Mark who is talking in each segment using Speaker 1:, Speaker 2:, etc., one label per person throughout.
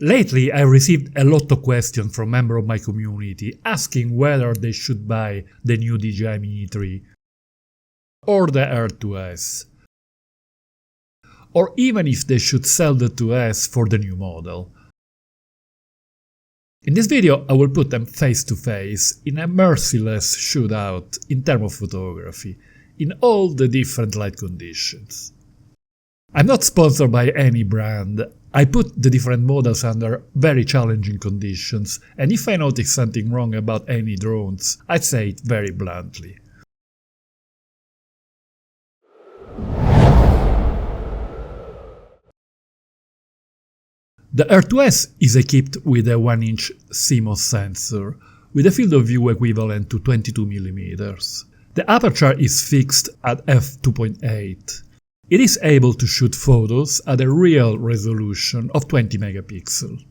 Speaker 1: Lately I received a lot of questions from members of my community asking whether they should buy the new Dji Mini 3 or the Air 2S, or even if they should sell the 2S for the new model. In this video I will put them face to face in a merciless shootout in terms of photography, in all the different light conditions. I'm not sponsored by any brand. I put the different models under very challenging conditions, and if I notice something wrong about any drones, I'd say it very bluntly. The Air 2S is equipped with a 1-inch CMOS sensor, with a field of view equivalent to 22mm. The aperture is fixed at f2.8. It is able to shoot photos at a real resolution of 20 megapixels.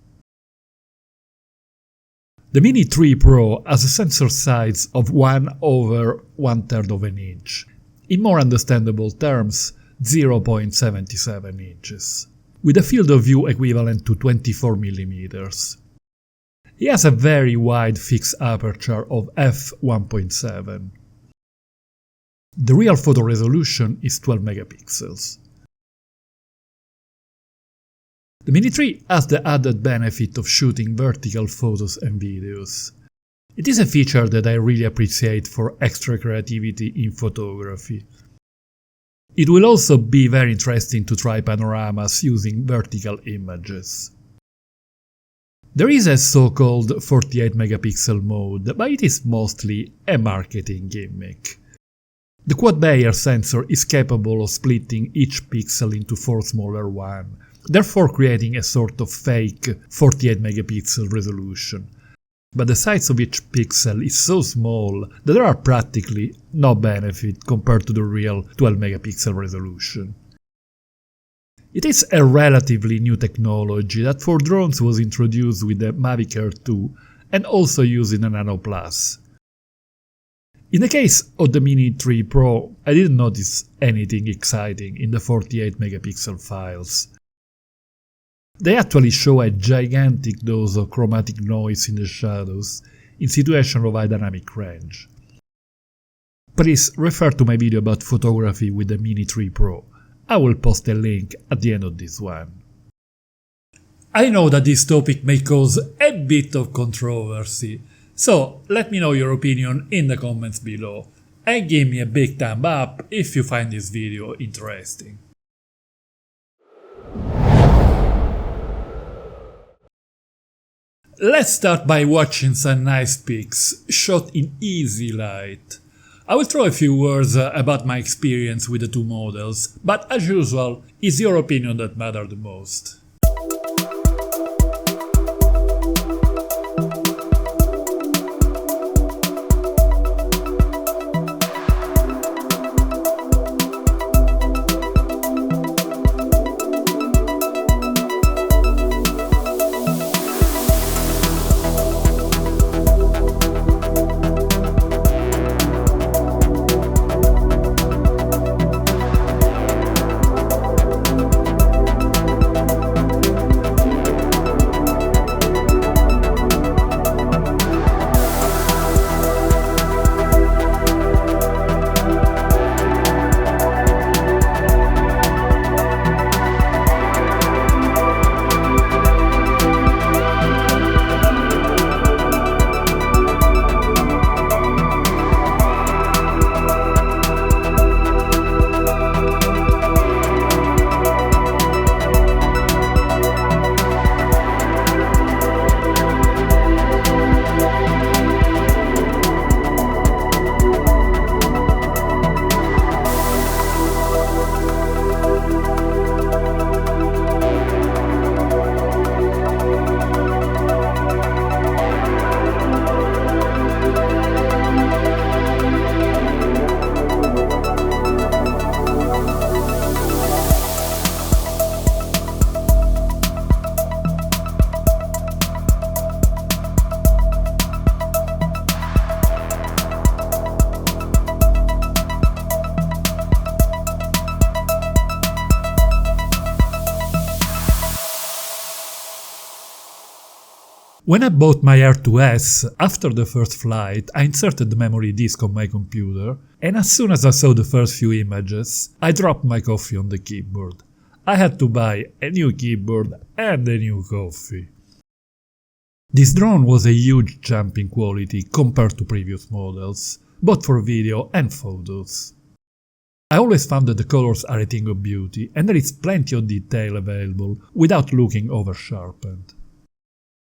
Speaker 1: The Mini 3 Pro has a sensor size of 1/1/3 of an inch, in more understandable terms 0.77 inches, with a field of view equivalent to 24mm. It has a very wide fixed aperture of f1.7. The real photo resolution is 12 megapixels. The Mini 3 has the added benefit of shooting vertical photos and videos. It is a feature that I really appreciate for extra creativity in photography. It will also be very interesting to try panoramas using vertical images. There is a so-called 48 megapixel mode, but it is mostly a marketing gimmick. The quad Bayer sensor is capable of splitting each pixel into 4 smaller ones, therefore creating a sort of fake 48 megapixel resolution. But the size of each pixel is so small that there are practically no benefit compared to the real 12 megapixel resolution. It is a relatively new technology that for drones was introduced with the Mavic Air 2 and also used in the Nano Plus. In the case of the Mini 3 Pro, I didn't notice anything exciting in the 48 megapixel files. They actually show a gigantic dose of chromatic noise in the shadows in situations of high dynamic range. Please refer to my video about photography with the Mini 3 Pro. I will post a link at the end of this one. I know that this topic may cause a bit of controversy, so let me know your opinion in the comments below, and give me a big thumb up if you find this video interesting. Let's start by watching some nice pics, shot in easy light. I will throw a few words about my experience with the two models, but as usual, it's your opinion that matters the most. When I bought my Air 2S, after the first flight, I inserted the memory disk on my computer, and as soon as I saw the first few images, I dropped my coffee on the keyboard. I had to buy a new keyboard and a new coffee. This drone was a huge jump in quality compared to previous models, both for video and photos. I always found that the colors are a thing of beauty, and there is plenty of detail available without looking over-sharpened.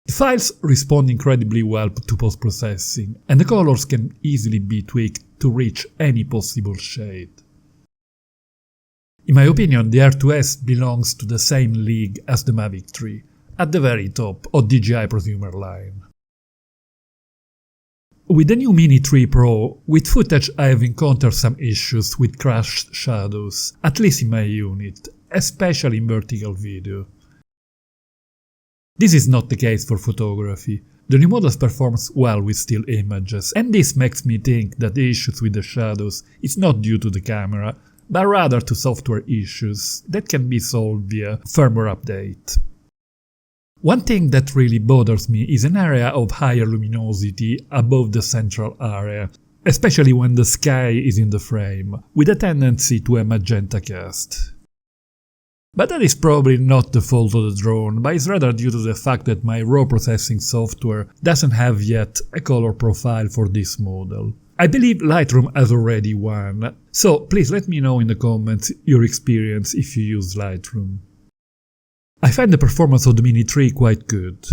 Speaker 1: The files respond incredibly well to post-processing, and the colors can easily be tweaked to reach any possible shade. In my opinion, the Air 2S belongs to the same league as the Mavic 3, at the very top of DJI prosumer line. With the new Mini 3 Pro, with footage I have encountered some issues with crashed shadows, at least in my unit, especially in vertical video. This is not the case for photography. The new model performs well with still images, and this makes me think that the issues with the shadows is not due to the camera, but rather to software issues that can be solved via firmware update. One thing that really bothers me is an area of higher luminosity above the central area, especially when the sky is in the frame, with a tendency to a magenta cast. But that is probably not the fault of the drone, but is rather due to the fact that my raw processing software doesn't have yet a color profile for this model. I believe Lightroom has already one, so please let me know in the comments your experience if you use Lightroom. I find the performance of the Mini 3 quite good.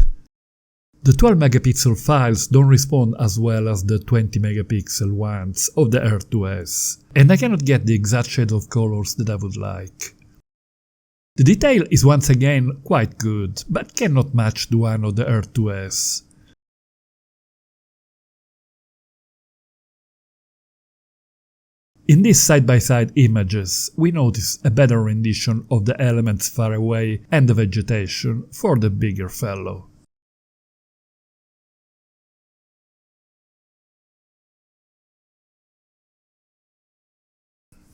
Speaker 1: The 12 megapixel files don't respond as well as the 20 megapixel ones of the Air 2S, and I cannot get the exact shade of colors that I would like. The detail is once again quite good, but cannot match the one of the Air 2S. In these side-by-side images, we notice a better rendition of the elements far away and the vegetation for the bigger fellow.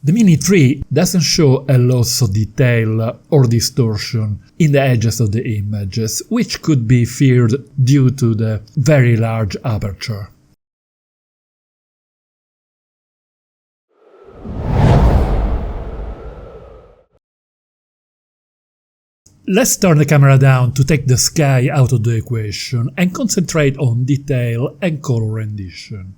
Speaker 1: The Mini 3 doesn't show a loss of detail or distortion in the edges of the images, which could be feared due to the very large aperture. Let's turn the camera down to take the sky out of the equation and concentrate on detail and color rendition.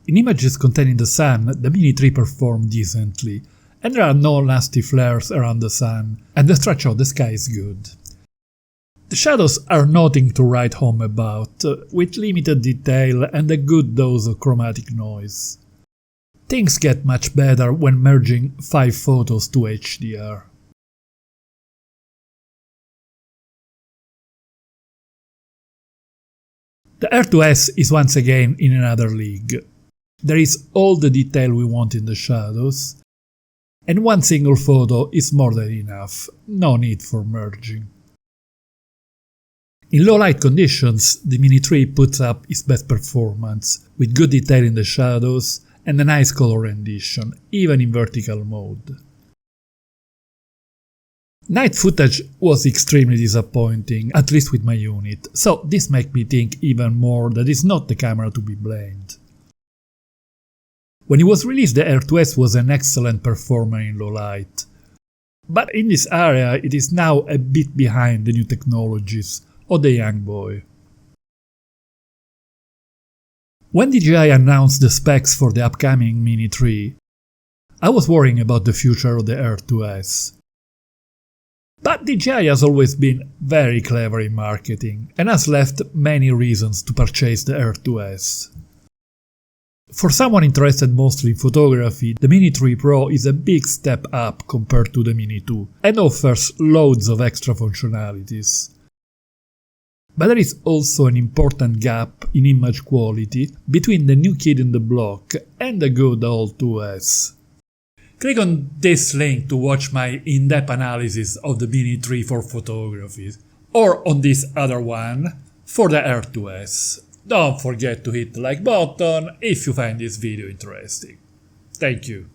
Speaker 1: In images containing the sun, the Mini 3 performed decently, and there are no nasty flares around the sun, and the structure of the sky is good. The shadows are nothing to write home about, with limited detail and a good dose of chromatic noise. Things get much better when merging 5 photos to HDR. The Air 2S is once again in another league. There is all the detail we want in the shadows, and one single photo is more than enough, no need for merging. In low light conditions, the Mini 3 puts up its best performance, with good detail in the shadows and a nice color rendition, even in vertical mode. Night footage was extremely disappointing, at least with my unit, so this makes me think even more that it's not the camera to be blamed. When it was released, the Air 2S was an excellent performer in low light, but in this area it is now a bit behind the new technologies of the young boy. When DJI announced the specs for the upcoming Mini 3, I was worrying about the future of the Air 2S. But DJI has always been very clever in marketing and has left many reasons to purchase the Air 2S. For someone interested mostly in photography, the Mini 3 Pro is a big step up compared to the Mini 2 and offers loads of extra functionalities. But there is also an important gap in image quality between the new kid in the block and the good old 2S. Click on this link to watch my in-depth analysis of the Mini 3 for photography, or on this other one for the Air 2S. Don't forget to hit the like button if you find this video interesting. Thank you.